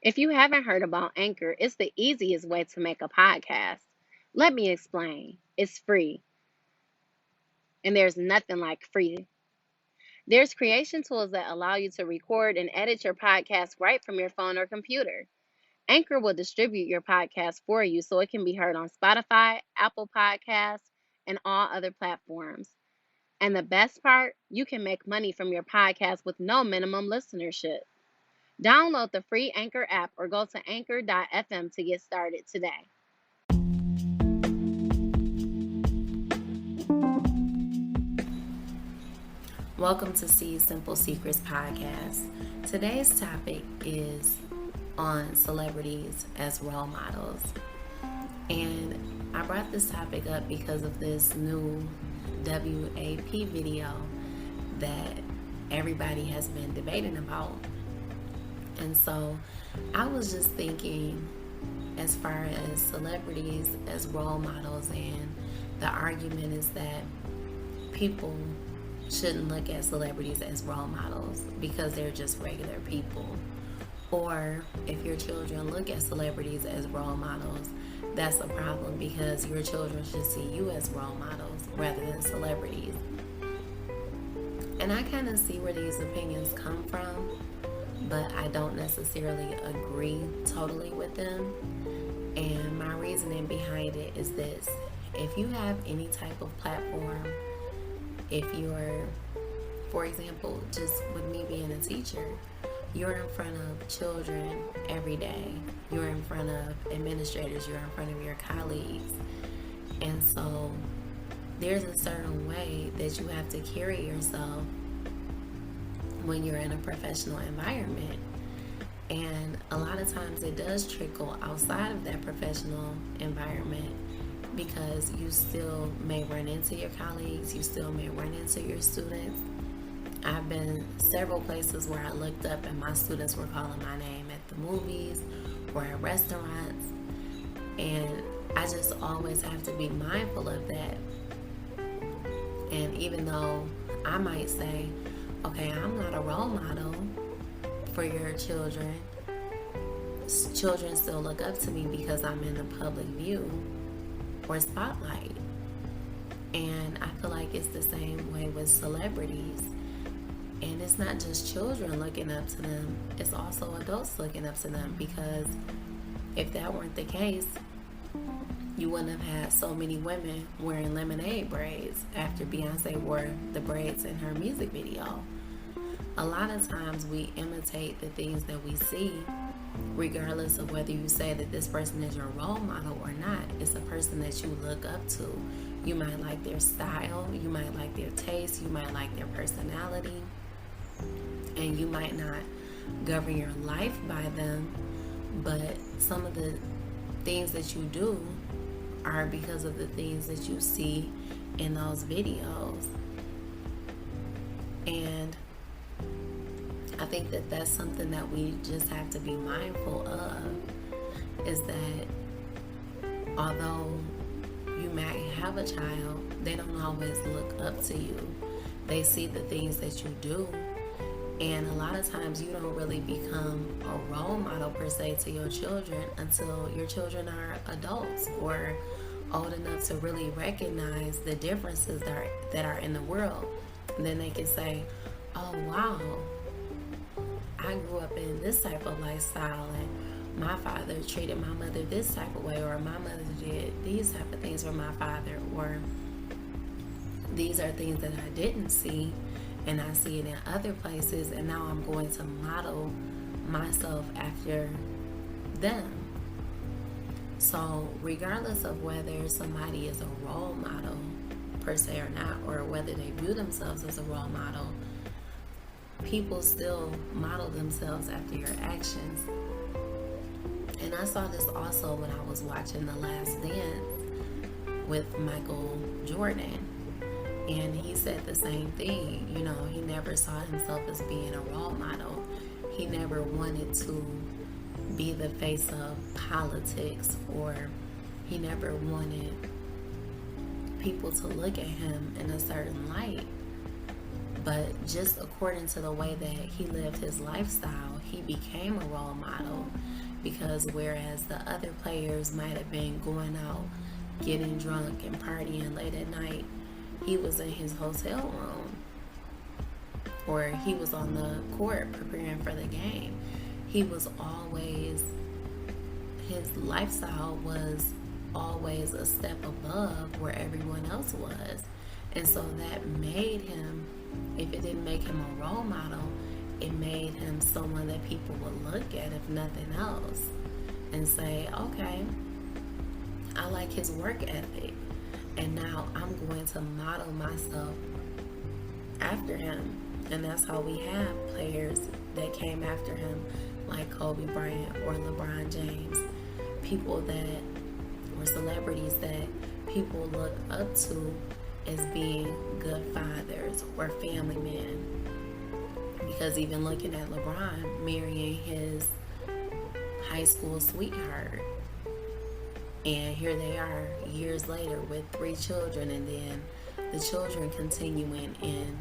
If you haven't heard about Anchor, it's the easiest way to make a podcast. Let me explain. It's free, and there's nothing like free. There's creation tools that allow you to record and edit your podcast right from your phone or computer. Anchor will distribute your podcast for you so it can be heard on Spotify, Apple Podcasts, and all other platforms. And the best part, you can make money from your podcast with no minimum listenership. Download the free Anchor app or go to anchor.fm to get started today. Welcome to C's Simple Secrets podcast. Today's topic is on celebrities as role models. And I brought this topic up because of this new WAP video that everybody has been debating about. And so I was just thinking, as far as celebrities as role models, and the argument is that people shouldn't look at celebrities as role models because they're just regular people. Or if your children look at celebrities as role models, that's a problem because your children should see you as role models rather than celebrities. And I kind of see where these opinions come from, but I don't necessarily agree totally with them. And my reasoning behind it is this: if you have any type of platform, if you're, for example, just with me being a teacher, you're in front of children every day. You're in front of administrators. You're in front of your colleagues. And so there's a certain way that you have to carry yourself when you're in a professional environment. And a lot of times it does trickle outside of that professional environment, because you still may run into your colleagues, you still may run into your students. I've been several places where I looked up and my students were calling my name at the movies or at restaurants, and I just always have to be mindful of that. And even though I might say, okay, I'm not a role model for your children, children still look up to me because I'm in the public view or spotlight. And I feel like it's the same way with celebrities. And it's not just children looking up to them, it's also adults looking up to them, because if that weren't the case, you wouldn't have had so many women wearing lemonade braids after Beyonce wore the braids in her music video. A lot of times we imitate the things that we see, regardless of whether you say that this person is your role model or not. It's a person that you look up to. You might like their style, you might like their taste, you might like their personality, and you might not govern your life by them, but some of the things that you do are because of the things that you see in those videos. And I think that that's something that we just have to be mindful of, is that although you might have a child, they don't always look up to you. They see the things that you do, and a lot of times you don't really become a role model per se to your children until your children are adults or old enough to really recognize the differences that are in the world. And then they can say, oh wow, I grew up in this type of lifestyle, and my father treated my mother this type of way, or my mother did these type of things for my father, or these are things that I didn't see and I see it in other places, and now I'm going to model myself after them. So regardless of whether somebody is a role model per se or not, or whether they view themselves as a role model, people still model themselves after your actions. And I saw this also when I was watching The Last Dance with Michael Jordan. And he said the same thing. You know, he never saw himself as being a role model. He never wanted to be the face of politics, or he never wanted people to look at him in a certain light. But just according to the way that he lived his lifestyle, he became a role model, because whereas the other players might have been going out, getting drunk and partying late at night, he was in his hotel room, or he was on the court preparing for the game. He was always, his lifestyle was always a step above where everyone else was. And so that made him, if it didn't make him a role model, it made him someone that people would look at, if nothing else, and say, okay, I like his work ethic, and now I'm going to model myself after him. And that's how we have players that came after him, like Kobe Bryant or LeBron James, people that, or celebrities that people look up to as being good fathers or family men. Because even looking at LeBron marrying his high school sweetheart, and here they are years later with 3 children, and then the children continuing in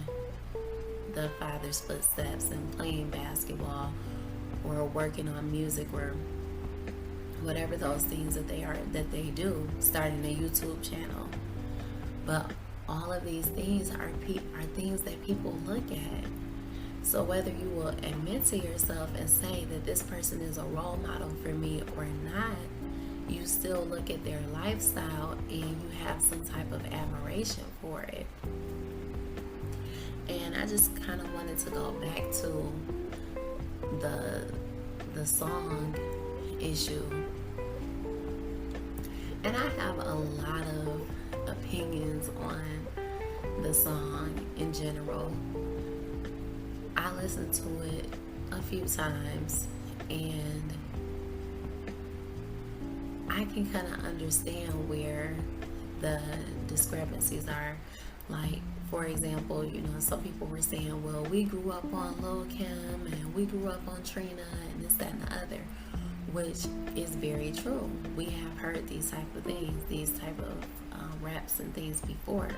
the father's footsteps and playing basketball or working on music or whatever those things that they do, starting a YouTube channel. But all of these things are things that people look at. So whether you will admit to yourself and say that this person is a role model for me or not, you still look at their lifestyle and you have some type of admiration for it. And I just kind of wanted to go back to the song issue. And I have a lot of opinions on the song in general. I listened to it a few times, and I can kind of understand where the discrepancies are. Like, for example, some people were saying, well, we grew up on Lil' Kim and we grew up on Trina and this, that, and the other, which is very true. We have heard these type of things, these type of raps and things before.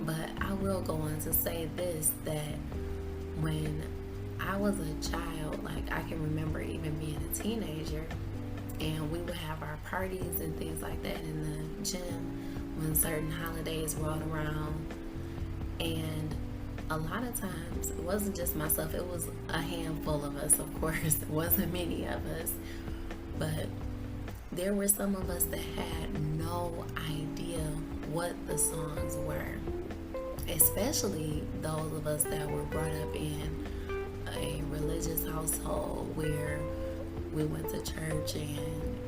But I will go on to say this, that when I was a child, like I can remember even being a teenager, and we would have our parties and things like that in the gym when certain holidays rolled around. And a lot of times, it wasn't just myself, it was a handful of us, of course. It wasn't many of us. But there were some of us that had no idea what the songs were. Especially those of us that were brought up in a religious household where we went to church and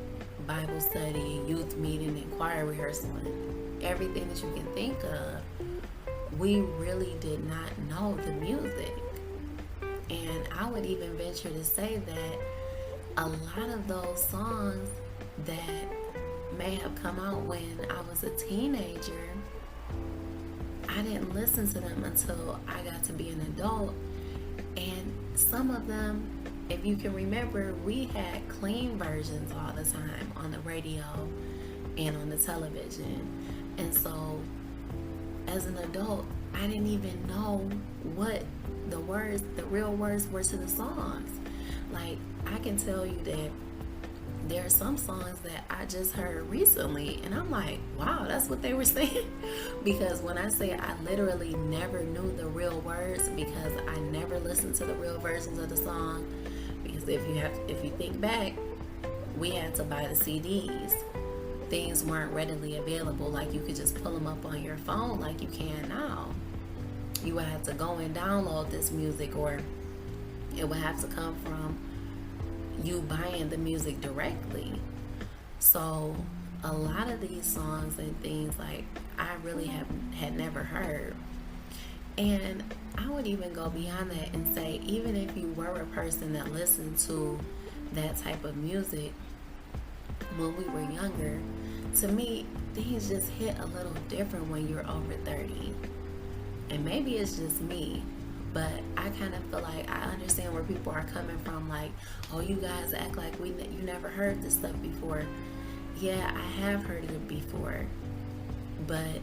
Bible study, youth meeting, and choir rehearsal, and everything that you can think of. We really did not know the music. And I would even venture to say that a lot of those songs that may have come out when I was a teenager, I didn't listen to them until I got to be an adult. And some of them, if you can remember, we had clean versions all the time on the radio and on the television. And so as an adult, I didn't even know what the real words were to the songs. Like, I can tell you that there are some songs that I just heard recently, and I'm like, wow, that's what they were saying. Because when I say I literally never knew the real words, because I never listened to the real versions of the song. Because if you think back, we had to buy the CDs. Things weren't readily available, like you could just pull them up on your phone like you can now. You would have to go and download this music, or it would have to come from you buying the music directly. So a lot of these songs and things, like, I really had never heard. And I would even go beyond that and say, even if you were a person that listened to that type of music when we were younger, to me, things just hit a little different when you're over 30. And maybe it's just me, but I kind of feel like I understand where people are coming from. Like, oh, you guys act like you never heard this stuff before. Yeah, I have heard it before, but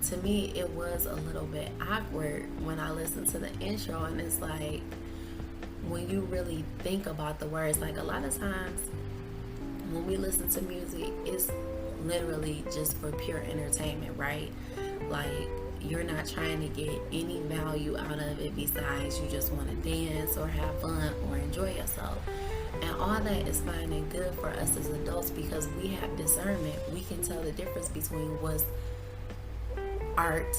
to me, it was a little bit awkward when I listened to the intro, and it's like, when you really think about the words, like a lot of times when we listen to music, it's literally just for pure entertainment, right? Like, you're not trying to get any value out of it besides you just want to dance or have fun or enjoy yourself. And all that is fine and good for us as adults because we have discernment. We can tell the difference between what's art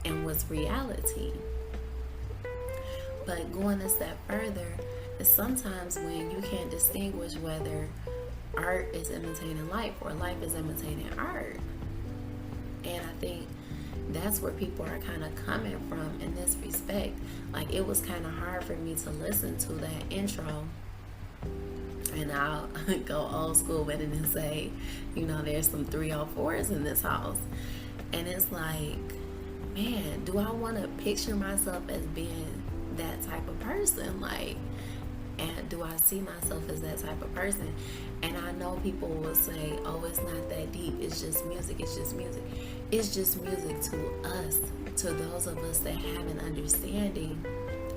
and what's reality. But going a step further is sometimes when you can't distinguish whether art is imitating life or life is imitating art. And I think that's where people are kind of coming from in this respect. Like, it was kind of hard for me to listen to that intro, and I'll go old school with it and say, there's some 304s in this house. And it's like, man, do I want to picture myself as being that type of person? Like, and do I see myself as that type of person? And I know people will say, oh, it's not that deep. It's just music. It's just music. It's just music to us, to those of us that have an understanding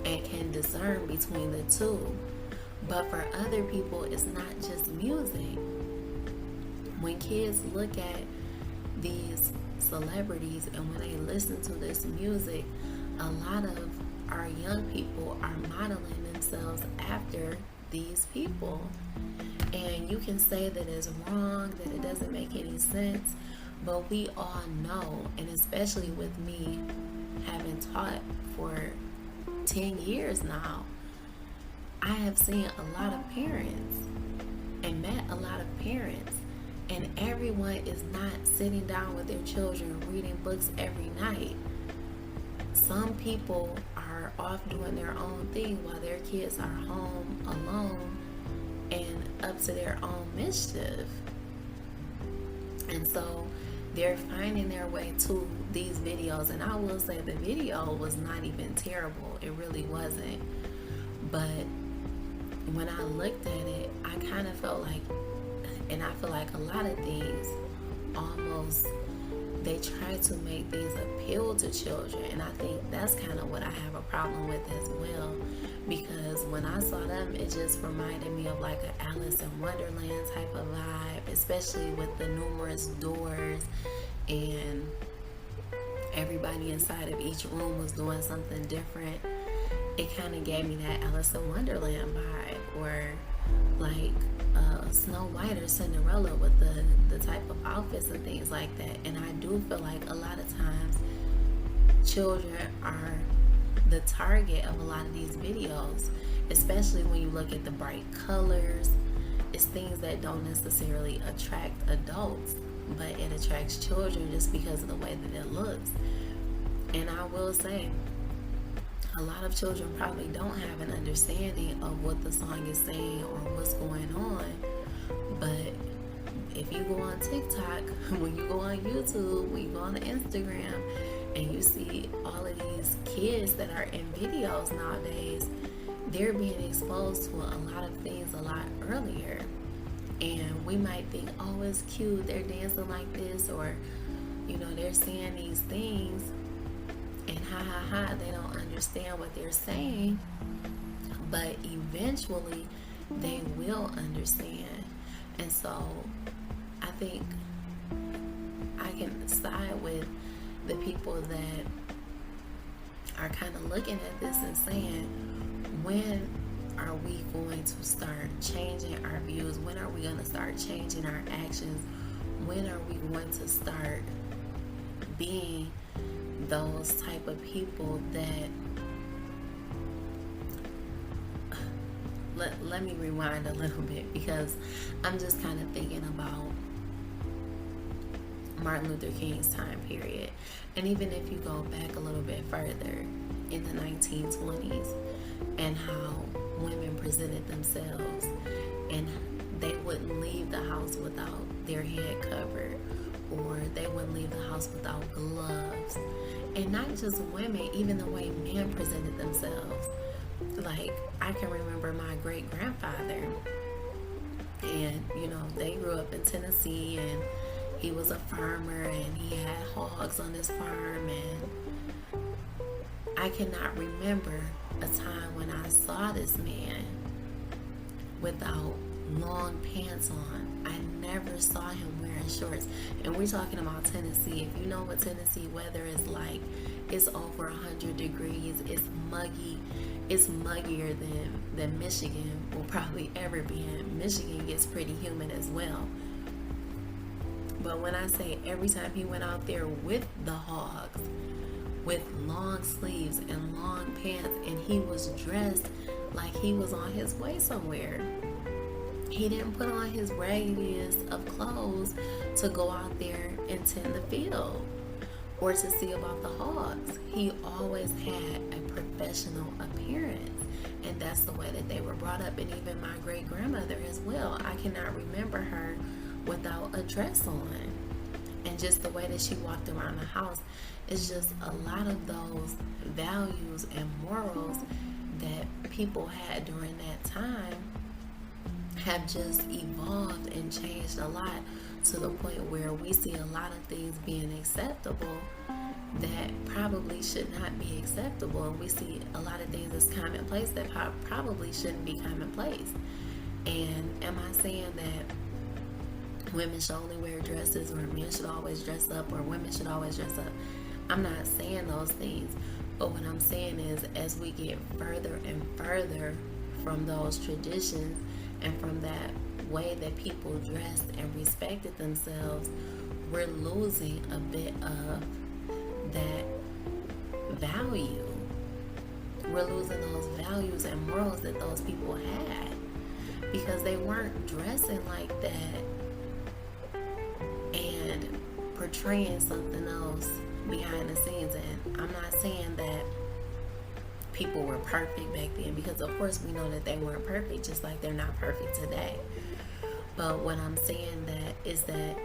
and can discern between the two. But for other people, it's not just music. When kids look at these celebrities and when they listen to this music, a lot of our young people are modeling themselves after these people. And you can say that it's wrong, that it doesn't make any sense, but we all know, and especially with me having taught for 10 years now, I have seen a lot of parents and met a lot of parents, and everyone is not sitting down with their children reading books every night. Some people are off doing their own thing while their kids are home alone and up to their own mischief. And so they're finding their way to these videos. And I will say the video was not even terrible. It really wasn't. But when I looked at it, I kind of felt like, and I feel like a lot of things almost, they try to make these appeal to children. And I think that's kind of what I have a problem with as well. Because when I saw them, it just reminded me of like an Alice in Wonderland type of vibe, especially with the numerous doors and everybody inside of each room was doing something different. It kind of gave me that Alice in Wonderland vibe, or like Snow White or Cinderella with the type of outfits and things like that. And I do feel like a lot of times children are the target of a lot of these videos, especially when you look at the bright colors. It's things that don't necessarily attract adults, but it attracts children just because of the way that it looks. And I will say, a lot of children probably don't have an understanding of what the song is saying or what's going on. But if you go on TikTok, when you go on YouTube, when you go on Instagram, and you see all of these kids that are in videos nowadays, they're being exposed to a lot of things a lot earlier. And we might think, oh, it's cute, they're dancing like this, or, they're saying these things, and they don't understand what they're saying. But eventually, they will understand. And so, I think I can side with the people that are kind of looking at this and saying, when are we going to start changing our views? When are we going to start changing our actions? When are we going to start being those type of people that let me rewind a little bit, because I'm just kind of thinking about Martin Luther King's time period. And even if you go back a little bit further in the 1920s, and how women presented themselves, and they wouldn't leave the house without their head covered, or they wouldn't leave the house without gloves. And not just women, even the way men presented themselves. Like, I can remember my great grandfather, and they grew up in Tennessee, and he was a farmer, and he had hogs on his farm, and I cannot remember a time when I saw this man without long pants on. I never saw him wearing shorts. And we're talking about Tennessee. If you know what Tennessee weather is like, it's over 100 degrees. It's muggy. It's muggier than Michigan will probably ever be in. Michigan gets pretty humid as well. But when I say every time he went out there with the hogs, with long sleeves and long pants, and he was dressed like he was on his way somewhere. He didn't put on his raggediest of clothes to go out there and tend the field or to see about the hogs. He always had a professional appearance, and that's the way that they were brought up. And even my great grandmother as well, I cannot remember her without a dress on. And just the way that she walked around the house, it's just a lot of those values and morals that people had during that time have just evolved and changed a lot, to the point where we see a lot of things being acceptable that probably should not be acceptable, and we see a lot of things as commonplace that probably shouldn't be commonplace. And am I saying that women should only wear dresses, or men should always dress up, or women should always dress up? I'm not saying those things, but what I'm saying is, as we get further and further from those traditions and from that way that people dressed and respected themselves, we're losing a bit of that value. We're losing those values and morals that those people had, because they weren't dressing like that and portraying something else behind the scenes. And I'm not saying that people were perfect back then, because of course we know that they weren't perfect, just like they're not perfect today. But what I'm saying that is that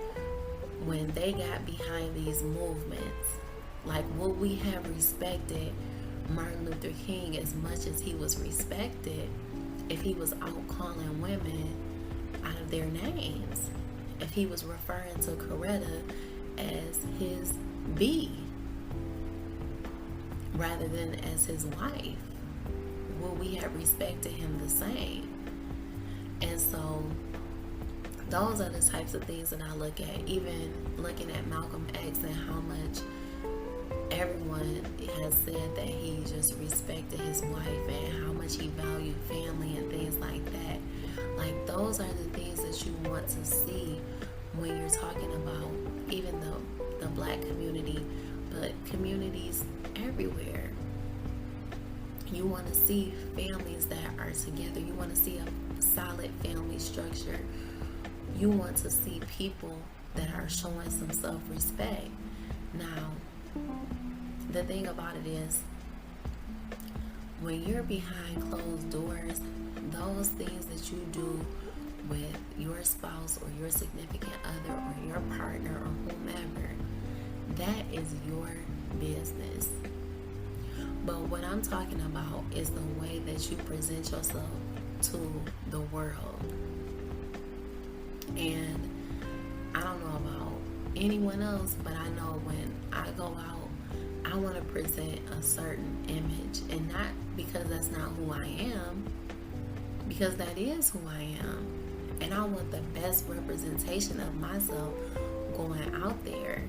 when they got behind these movements, like, would we have respected Martin Luther King as much as he was respected if he was out calling women out of their names? If he was referring to Coretta as his B rather than as his wife, will we have respected him the same? And so those are the types of things that I look at, even looking at Malcolm X and how much everyone has said that he just respected his wife and how much he valued family and things like that. Like, those are the things that you want to see when you're talking about even the black community, but communities everywhere. You want to see families that are together. You want to see a solid family structure. You want to see people that are showing some self-respect. Now, the thing about it is, when you're behind closed doors, those things that you do with your spouse or your significant other or your partner or whomever, that is your business. But what I'm talking about is the way that you present yourself to the world. And I don't know about anyone else, but I know when I go out, I want to present a certain image, and not because that's not who I am, because that is who I am. And I want the best representation of myself going out there.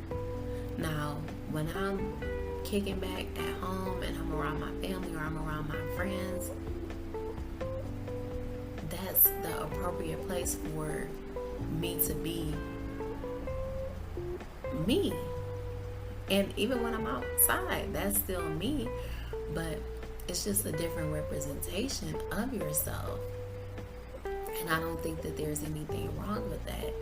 Now, when I'm kicking back at home and I'm around my family or I'm around my friends, that's the appropriate place for me to be me. And even when I'm outside, that's still me, but it's just a different representation of yourself. And I don't think that there's anything wrong with that.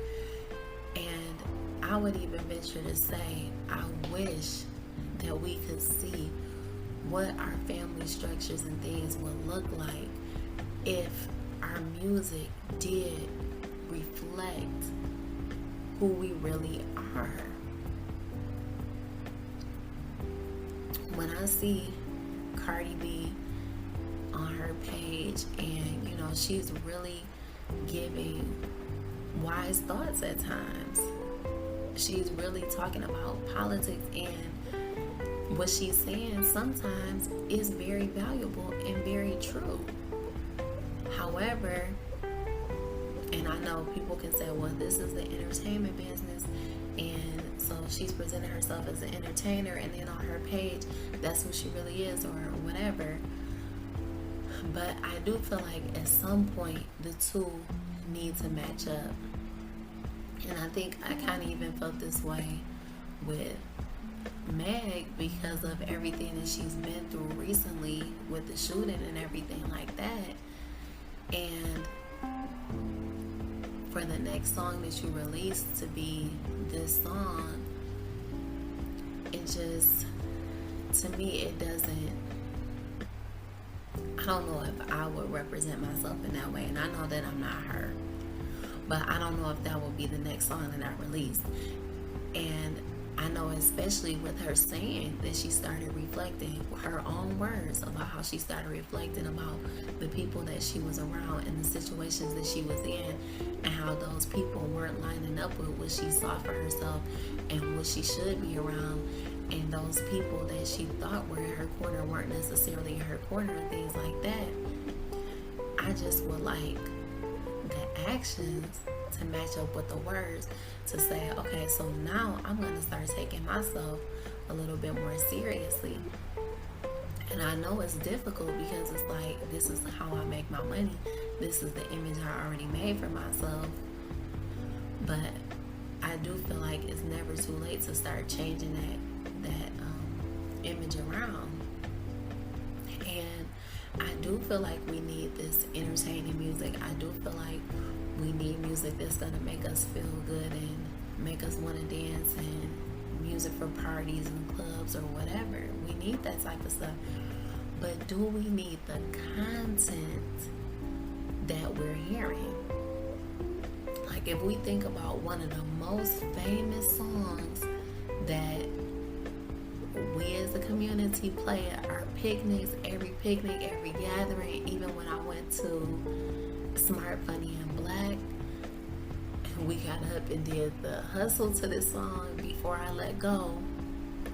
And I would even venture to say, I wish that we could see what our family structures and things would look like if our music did reflect who we really are. When I see Cardi B on her page, and she's really giving wise thoughts at times. She's really talking about politics, and what she's saying sometimes is very valuable and very true. However, and I know people can say, well, this is the entertainment business, and so she's presenting herself as an entertainer, and then on her page, that's who she really is, or whatever. But I do feel like at some point, the two need to match up. And I think I kind of even felt this way with Meg because of everything that she's been through recently with the shooting and everything like that. And for the next song that you release to be this song, it just, to me, it doesn't, I don't know if I would represent myself in that way. And I know that I'm not her, but I don't know if that will be the next song that I release. And I know, especially with her saying that she started reflecting her own words about how she started reflecting about the people that she was around and the situations that she was in, and how those people weren't lining up with what she saw for herself and what she should be around, and those people that she thought were in her corner weren't necessarily in her corner and things like that. I just would like the actions to match up with the words, to say, okay, so now I'm going to start taking myself a little bit more seriously. And I know it's difficult because it's like, this is how I make my money. This is the image I already made for myself. But I do feel like it's never too late to start changing that image around. And I do feel like we need this entertaining music. I do feel like we need music that's going to make us feel good and make us want to dance, and music for parties and clubs or whatever. We need that type of stuff. But do we need the content that we're hearing? Like, if we think about one of the most famous songs that we as a community play at our picnics, every gathering, even when I went to Smart, Funny, and Black, and we got up and did the hustle to this song, Before I Let Go,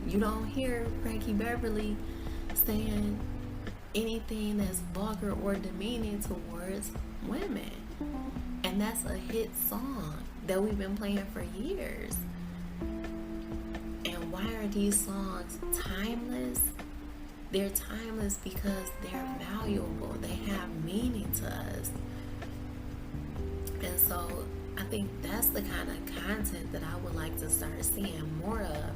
you don't hear Frankie Beverly saying anything that's vulgar or demeaning towards women. And that's a hit song that we've been playing for years. And why are these songs timeless? They're timeless because they're valuable. They have meaning to us. And so I think that's the kind of content that I would like to start seeing more of.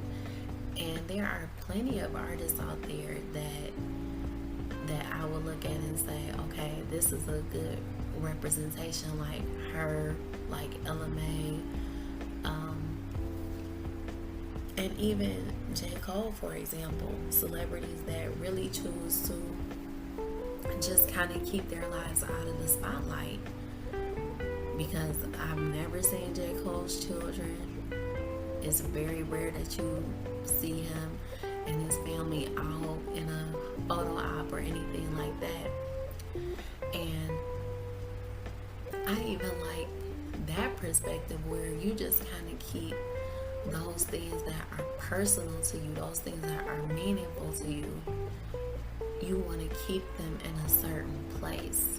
And there are plenty of artists out there that I would look at and say, okay, this is a good representation, like her, like Ella Mai, and even J. Cole, for example, celebrities that really choose to just kind of keep their lives out of the spotlight. Because I've never seen J. Cole's children. It's very rare that you see him and his family out in a photo op or anything like that. And I even like that perspective where you just kind of keep those things that are personal to you, those things that are meaningful to you. You want to keep them in a certain place.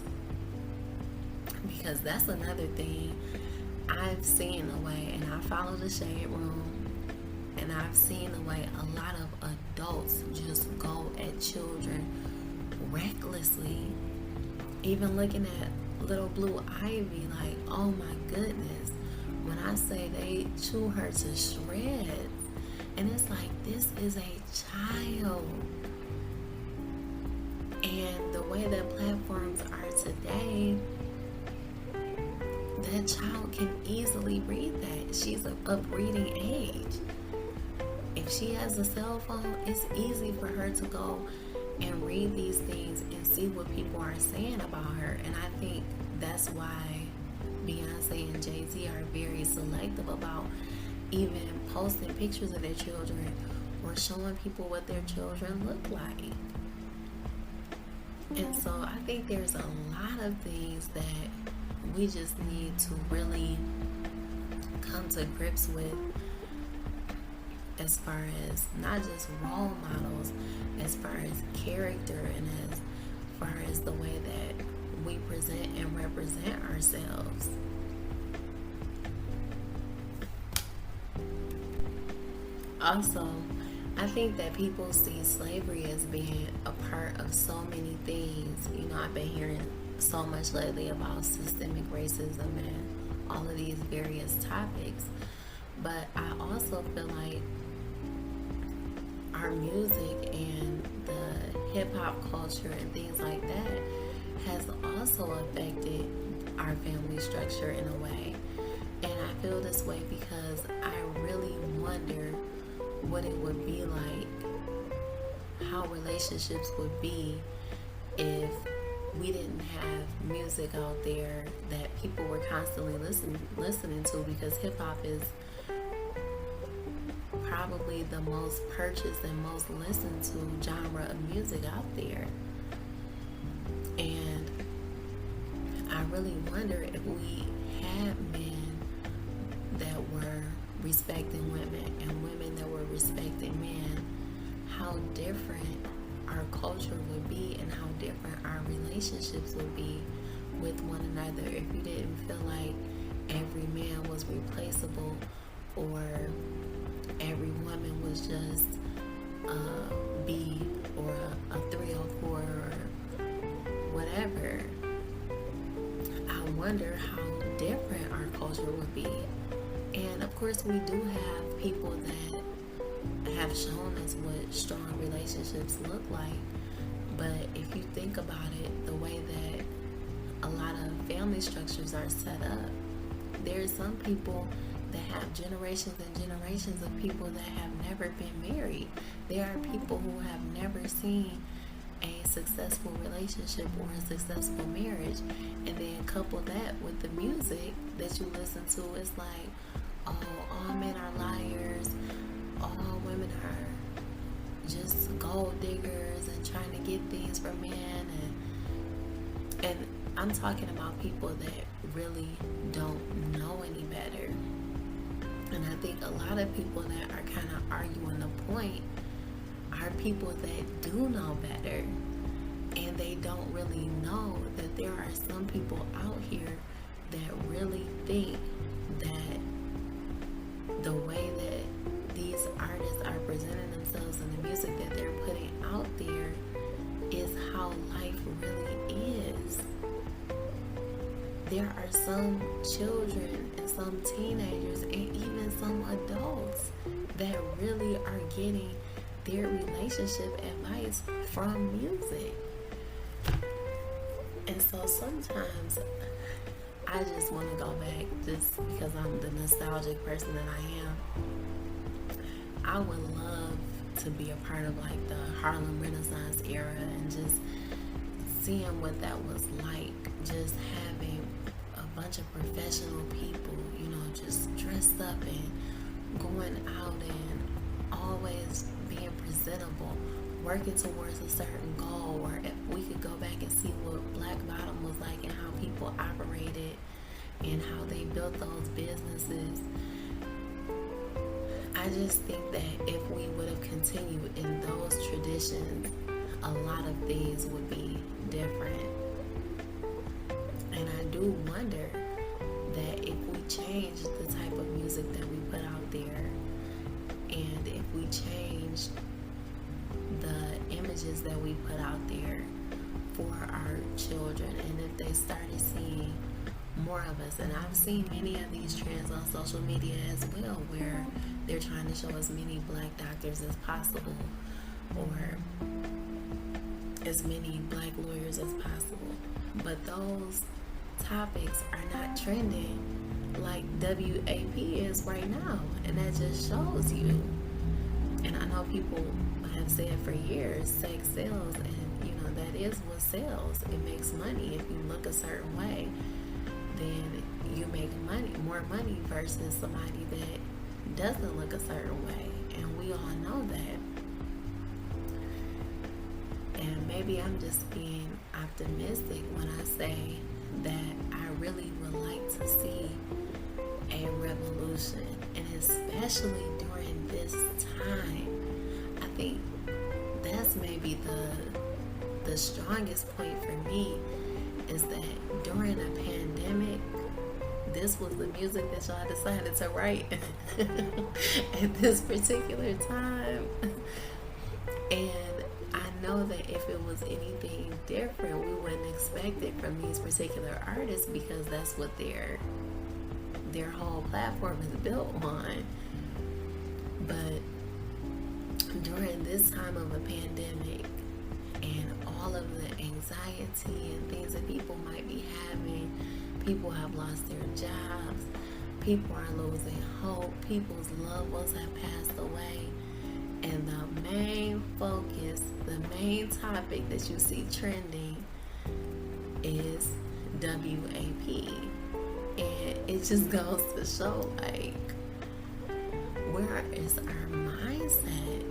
Because that's another thing I've seen the way, and I follow the Shade Room, and I've seen the way a lot of adults just go at children recklessly. Even looking at little Blue Ivy, like, oh my goodness, when I say they chew her to shreds, and it's like, this is a child. And the way that platforms are today, that child can easily read that. She's of reading age. If she has a cell phone, it's easy for her to go and read these things and see what people are saying about her. And I think that's why Beyonce and Jay-Z are very selective about even posting pictures of their children or showing people what their children look like. And so I think there's a lot of things that we just need to really come to grips with as far as not just role models, as far as character, and as far as the way that we present and represent ourselves. Also, I think that people see slavery as being a part of so many things. I've been hearing so much lately about systemic racism and all of these various topics. But I also feel like our music and the hip hop culture and things like that has also affected our family structure in a way. And I feel this way because I really wonder what it would be like, how relationships would be if we didn't have music out there that people were constantly listening to, because hip hop is probably the most purchased and most listened to genre of music out there. And I really wonder if we had men that were respecting women and women that were respecting men, how different our culture would be and how different our relationships would be with one another if you didn't feel like every man was replaceable, or every woman was just a B or a 304 or whatever. I wonder how different our culture would be. And of course, we do have people that have shown us what strong relationships look like. But if you think about it, the way that a lot of family structures are set up, there's some people that have generations and generations of people that have never been married. There are people who have never seen a successful relationship or a successful marriage. And then couple that with the music that you listen to, it's like, oh, all men are liars, all women are just gold diggers and trying to get things from men. And I'm talking about people that really don't know any better. And I think a lot of people that are kind of arguing the point are people that do know better. And they don't really know that there are some people out here that really think that the way that these artists are presenting themselves and the music that they're putting out there is how life really is. There are some children and some teenagers and even some adults that really are getting their relationship advice from music. And so sometimes I just want to go back, just because I'm the nostalgic person that I am. I would love to be a part of like the Harlem Renaissance era and just seeing what that was like, just having a bunch of professional people, just dressed up and going out and always being presentable, working towards a certain goal. Or if we could go back and see what Black Bottom was like and how people operated and how they built those businesses. I just think that if we would have continued in those traditions, a lot of things would be different. And I do wonder that if we change the type of music that we put out there, and if we change the images that we put out there for our children, and if they started seeing more of us, and I've seen many of these trends on social media as well, where they're trying to show as many Black doctors as possible, or as many Black lawyers as possible. But those topics are not trending like WAP is right now, and that just shows you. And I know people have said for years, sex sells, and that is what sells. It makes money. If you look a certain way, then you make more money versus somebody that doesn't look a certain way, and we all know that. And maybe I'm just being optimistic when I say that I really would like to see a revolution And especially during this time, I think that's maybe the strongest point for me, is that during a pandemic, this was the music that y'all decided to write at this particular time. And I know that if it was anything different, we wouldn't expect it from these particular artists, because that's what their whole platform is built on. But during this time of a pandemic and all of the anxiety and things that people might be having, people have lost their jobs, people are losing hope, people's loved ones have passed away. And the main focus, the main topic that you see trending is WAP. And it just goes to show, like, where is our mindset?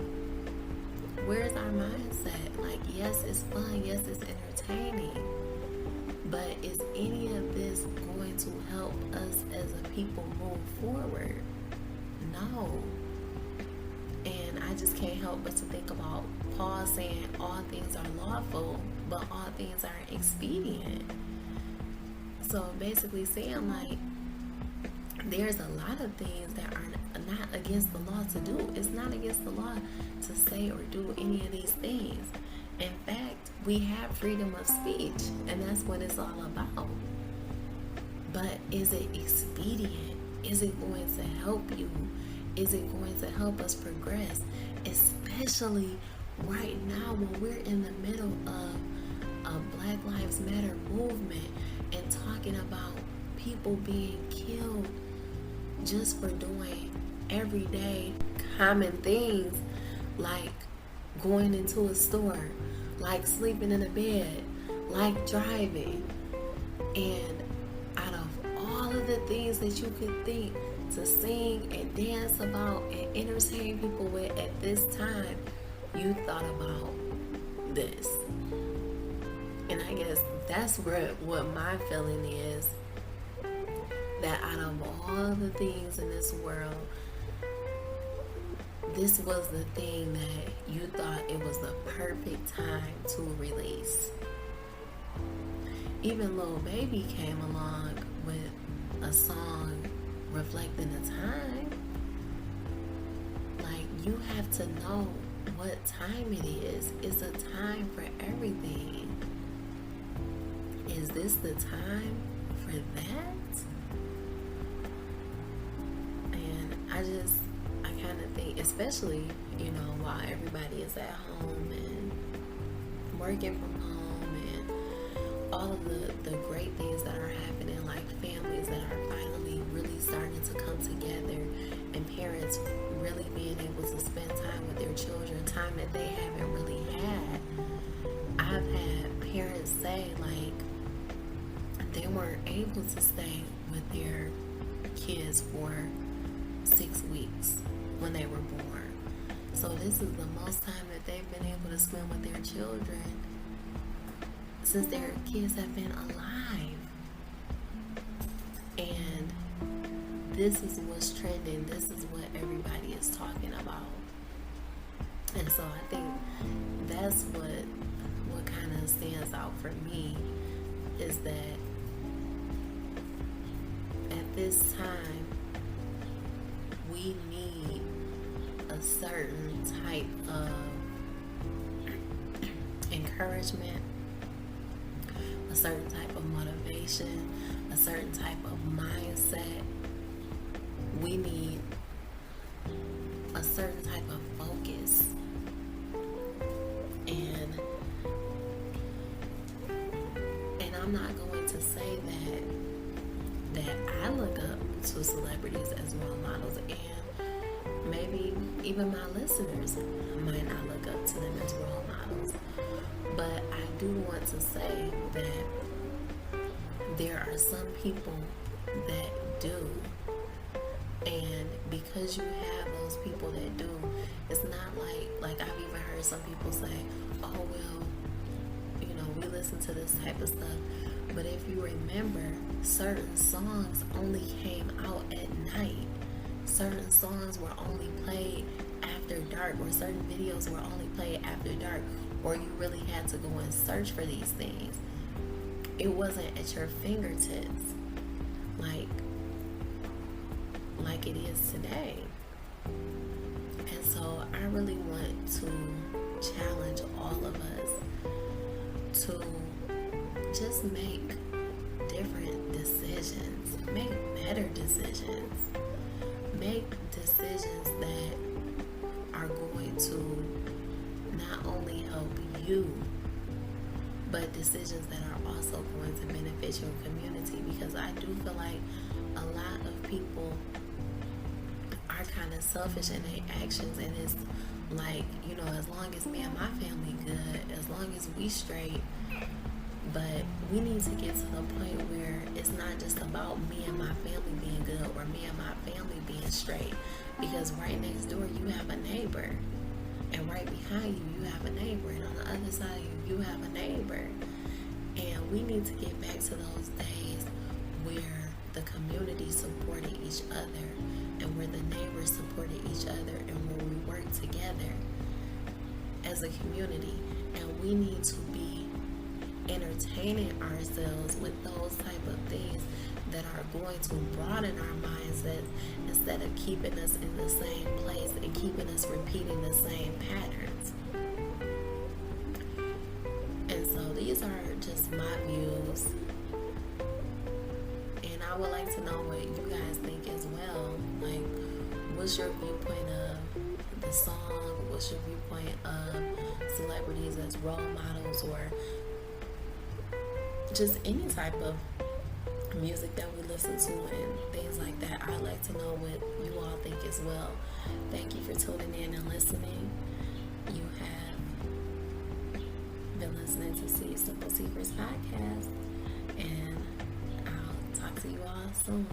Where's our mindset? Like, yes, it's fun, yes, it's entertaining, but is any of this going to help us as a people move forward? No. And I just can't help but to think about Paul saying all things are lawful, but all things are expedient. So basically saying, like, there's a lot of things that are not against the law to do. It's not against the law to say or do any of these things. In fact, we have freedom of speech, and that's what it's all about. But is it expedient? Is it going to help you? Is it going to help us progress? Especially right now when we're in the middle of a Black Lives Matter movement and talking about people being killed just for doing everyday common things, like going into a store, like sleeping in a bed, like driving. And out of all of the things that you could think to sing and dance about and entertain people with at this time, you thought about this. And I guess that's what my feeling is, that out of all the things in this world, this was the thing that you thought it was the perfect time to release. Even Lil Baby came along with a song reflecting the time. Like, you have to know what time it is. It's a time for everything. Is this the time for that? And I kind of think, especially, while everybody is at home and working from home and all of the great things that are happening, like families that are finally really starting to come together and parents really being able to spend time with their children, time that they haven't really had. I've had parents say, like, they weren't able to stay with their kids for 6 weeks when they were born. So this is the most time that they've been able to spend with their children since their kids have been alive. And this is what's trending. This is what everybody is talking about. And so I think that's what kind of stands out for me, is that at this time, we need a certain type of encouragement, a certain type of motivation, a certain type of mindset. We need a certain type of focus. And I'm not going to say that I look up to celebrities as role models, and maybe even my listeners might not look up to them as role models. But I do want to say that there are some people that do. And because you have those people that do, it's not like I've even heard some people say, oh, well, we listen to this type of stuff. But if you remember, certain songs only came out at night. certain songs were only played after dark, or certain videos were only played after dark, or you really had to go and search for these things. It wasn't at your fingertips like it is today. And so I really want to challenge all of us to just make different decisions, make better decisions, make decisions that are going to not only help you, but decisions that are also going to benefit your community. Because I do feel like a lot of people are kind of selfish in their actions, and it's like, as long as me and my family good, as long as we straight. But we need to get to the point where it's not just about me and my family being good, or me and my family being straight. Because right next door you have a neighbor, and right behind you you have a neighbor, and on the other side of you have a neighbor. And we need to get back to those days where the community supported each other, and where the neighbors supported each other, and where we worked together as a community. And we need to be entertaining ourselves with those type of things that are going to broaden our mindsets, instead of keeping us in the same place and keeping us repeating the same patterns. And so these are just my views, and I would like to know what you guys think as well. Like, what's your viewpoint of the song? What's your viewpoint of celebrities as role models, or just any type of music that we listen to and things like that? I'd like to know what you all think as well. Thank you for tuning in and listening. You have been listening to See Simple Secrets podcast, and I'll talk to you all soon.